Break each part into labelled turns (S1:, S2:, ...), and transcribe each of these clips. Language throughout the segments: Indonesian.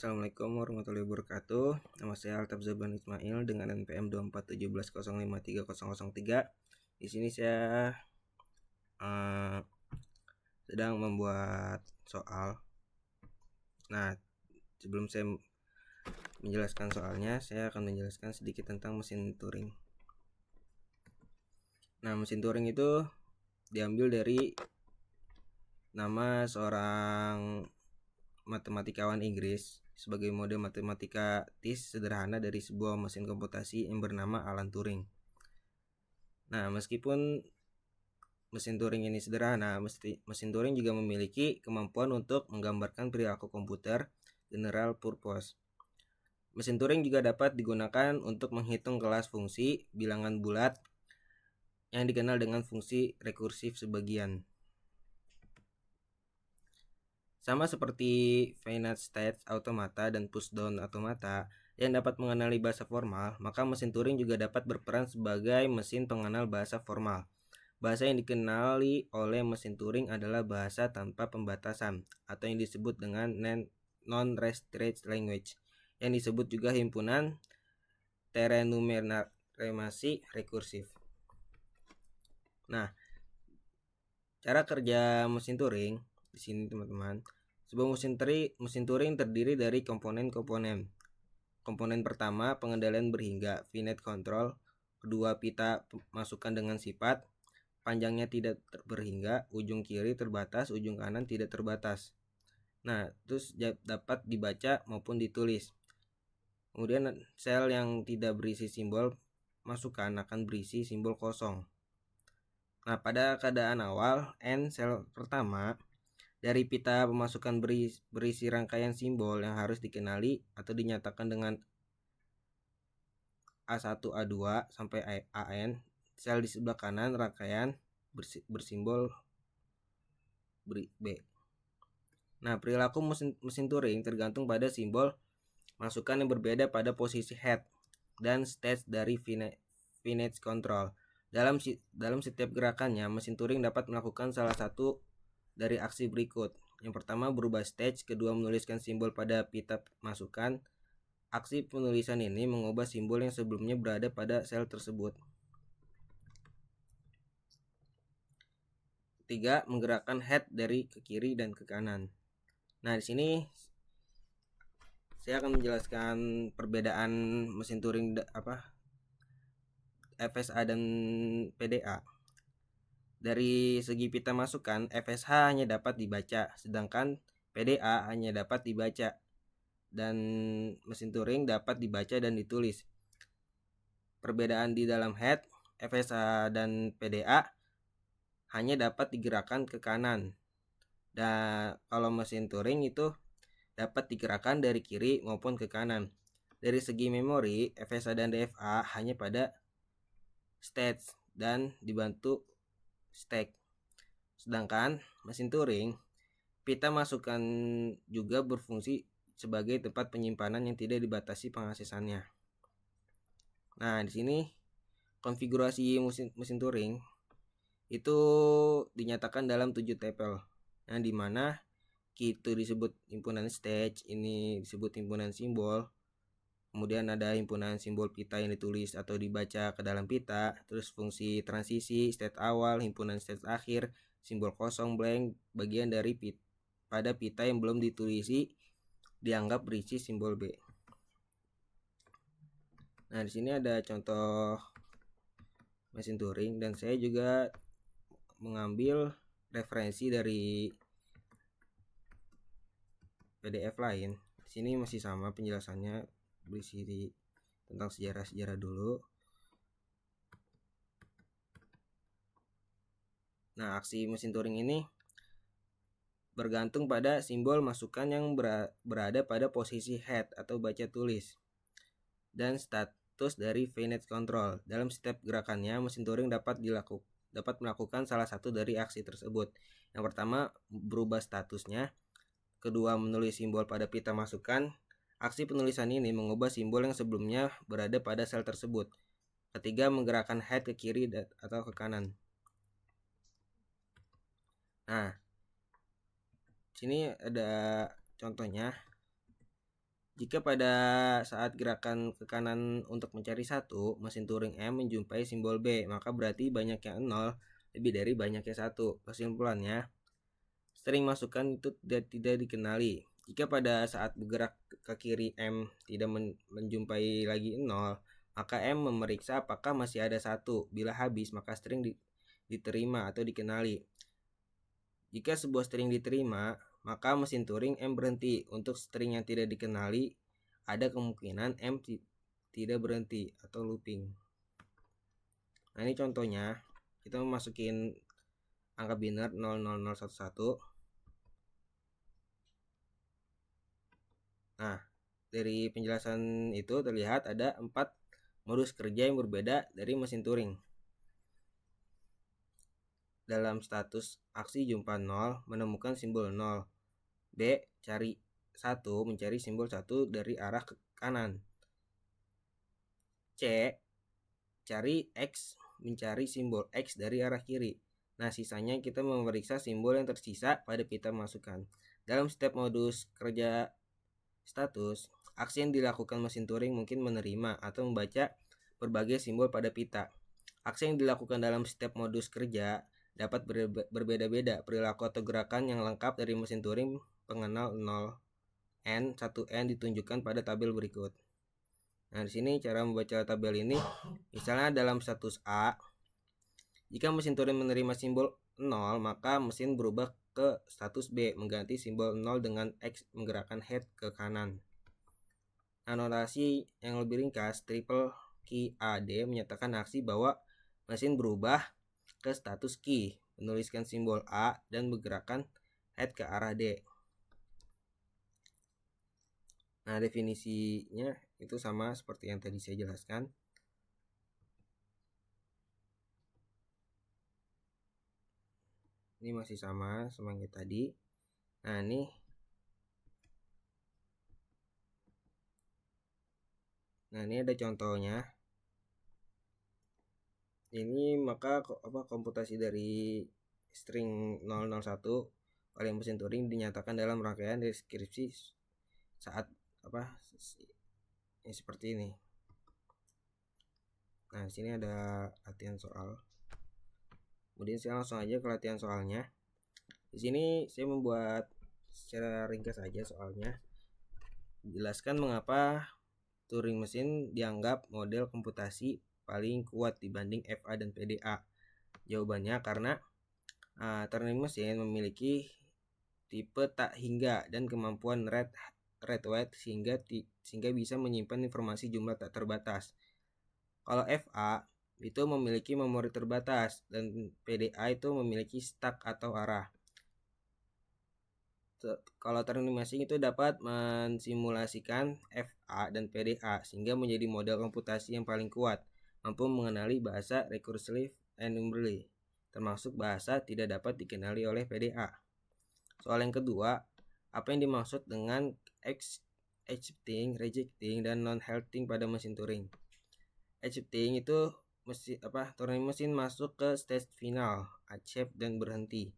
S1: Assalamualaikum warahmatullahi wabarakatuh. Nama saya Altaf Zaban Ismail dengan NPM 2417053003. Di sini saya sedang membuat soal. Nah, sebelum saya menjelaskan soalnya, saya akan menjelaskan sedikit tentang mesin Turing. Nah, mesin Turing itu diambil dari nama seorang matematikawan Inggris sebagai model matematika TIS sederhana dari sebuah mesin komputasi yang bernama Alan Turing. Nah, meskipun mesin Turing ini sederhana, mesin Turing juga memiliki kemampuan untuk menggambarkan perilaku komputer general purpose. Mesin Turing juga dapat digunakan untuk menghitung kelas fungsi bilangan bulat yang dikenal dengan fungsi rekursif sebagian. Sama seperti finite state automata dan pushdown automata yang dapat mengenali bahasa formal, maka mesin Turing juga dapat berperan sebagai mesin pengenal bahasa formal. Bahasa yang dikenali oleh mesin Turing adalah bahasa tanpa pembatasan atau yang disebut dengan non-restricted language, yang disebut juga himpunan terenumerasi rekursif. Nah, cara kerja mesin Turing di sini teman-teman. Sebuah mesin Turing terdiri dari komponen-komponen. Komponen pertama, pengendalian berhingga, finite control. Kedua, pita masukan dengan sifat, panjangnya tidak berhingga, ujung kiri terbatas, ujung kanan tidak terbatas. Nah, terus dapat dibaca maupun ditulis. Kemudian sel yang tidak berisi simbol masukan akan berisi simbol kosong. Nah, pada keadaan awal, N sel pertama dari pita pemasukan berisi rangkaian simbol yang harus dikenali atau dinyatakan dengan A1, A2 sampai AN. Sel di sebelah kanan rangkaian bersimbol B. Nah, perilaku mesin Turing tergantung pada simbol masukan yang berbeda pada posisi head dan stage dari finite control. Dalam setiap gerakannya, mesin Turing dapat melakukan salah satu dari aksi berikut. Yang pertama, berubah stage, kedua menuliskan simbol pada pita masukan. Aksi penulisan ini mengubah simbol yang sebelumnya berada pada sel tersebut. Ketiga, menggerakkan head dari ke kiri dan ke kanan. Nah, di sini saya akan menjelaskan perbedaan mesin Turing FSA dan PDA. Dari segi pita masukan, FSH hanya dapat dibaca, sedangkan PDA hanya dapat dibaca, dan mesin Turing dapat dibaca dan ditulis. Perbedaan di dalam head, FSH dan PDA hanya dapat digerakkan ke kanan. Dan kalau mesin Turing itu dapat digerakkan dari kiri maupun ke kanan. Dari segi memori, FSA dan DFA hanya pada stage dan dibantu stack. Sedangkan mesin Turing, pita masukan juga berfungsi sebagai tempat penyimpanan yang tidak dibatasi pengaksesannya. Nah, di sini konfigurasi mesin Turing itu dinyatakan dalam 7 tupel, yang dimana key itu disebut himpunan stage, ini disebut himpunan simbol. Kemudian ada himpunan simbol pita yang ditulis atau dibaca ke dalam pita. Terus fungsi transisi, state awal, himpunan state akhir, simbol kosong blank, bagian dari pada pita yang belum ditulisi dianggap berisi simbol B. Nah, di sini ada contoh mesin Turing dan saya juga mengambil referensi dari PDF lain. Di sini masih sama penjelasannya, berisi tentang sejarah-sejarah dulu. Nah, aksi mesin Turing ini bergantung pada simbol masukan yang berada pada posisi head atau baca tulis dan status dari finite control. Dalam setiap gerakannya, mesin Turing dapat melakukan salah satu dari aksi tersebut. Yang pertama, berubah statusnya. Kedua, menulis simbol pada pita masukan. Aksi penulisan ini mengubah simbol yang sebelumnya berada pada sel tersebut. Ketiga, menggerakkan head ke kiri atau ke kanan. Nah, sini ada contohnya. Jika pada saat gerakan ke kanan untuk mencari 1, mesin Turing M menjumpai simbol B, maka berarti banyaknya 0 lebih dari banyaknya 1. Kesimpulannya, string masukan itu tidak dikenali. Jika pada saat bergerak ke kiri M tidak menjumpai lagi 0, maka M memeriksa apakah masih ada 1. Bila habis, maka string diterima atau dikenali. Jika sebuah string diterima, maka mesin Turing M berhenti. Untuk string yang tidak dikenali, ada kemungkinan M tidak berhenti atau looping. Nah, ini contohnya. Kita memasukin angka biner 00011. Nah, dari penjelasan itu terlihat ada 4 modus kerja yang berbeda dari mesin Turing. Dalam status aksi jumpa 0, menemukan simbol 0. B, cari 1, mencari simbol 1 dari arah ke kanan. C, cari X, mencari simbol X dari arah kiri. Nah, sisanya kita memeriksa simbol yang tersisa pada pita masukan. Dalam step modus kerja status, aksi yang dilakukan mesin Turing mungkin menerima atau membaca berbagai simbol pada pita. Aksi yang dilakukan dalam step modus kerja dapat berbeda-beda. Perilaku atau gerakan yang lengkap dari mesin Turing pengenal 0n, 1n ditunjukkan pada tabel berikut. Nah, di sini cara membaca tabel ini, misalnya dalam status A, jika mesin Turing menerima simbol 0, maka mesin berubah ke status B, mengganti simbol 0 dengan X menggerakkan head ke kanan. Nah, notasi yang lebih ringkas, triple key AD menyatakan aksi bahwa mesin berubah ke status key, menuliskan simbol A dan menggerakkan head ke arah D. Nah, definisinya itu sama seperti yang tadi saya jelaskan. Ini masih sama yang tadi. Nah, ini ada contohnya. Ini maka komputasi dari string 001 oleh mesin Turing dinyatakan dalam rangkaian deskripsi saat seperti ini. Nah, di sini ada latihan soal. Kemudian saya langsung aja ke latihan soalnya. Di sini saya membuat secara ringkas saja soalnya. Jelaskan mengapa Turing mesin dianggap model komputasi paling kuat dibanding FA dan PDA. Jawabannya karena Turing mesin memiliki tipe tak hingga dan kemampuan read write sehingga bisa menyimpan informasi jumlah tak terbatas. Kalau FA itu memiliki memori terbatas dan PDA itu memiliki stack atau arah. Kalau Turing mesin itu dapat mensimulasikan FA dan PDA sehingga menjadi model komputasi yang paling kuat, mampu mengenali bahasa recursive enumerably, termasuk bahasa tidak dapat dikenali oleh PDA. Soal yang kedua, apa yang dimaksud dengan accepting, rejecting, dan non-halting pada mesin Turing? Accepting itu Turing mesin masuk ke stage final, accept dan berhenti.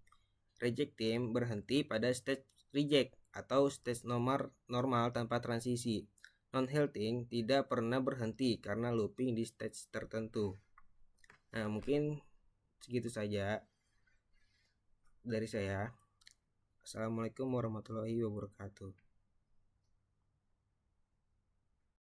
S1: Rejecting berhenti pada stage reject atau stage normal tanpa transisi. Non-halting tidak pernah berhenti karena looping di stage tertentu. Nah, mungkin segitu saja dari saya. Assalamualaikum warahmatullahi wabarakatuh.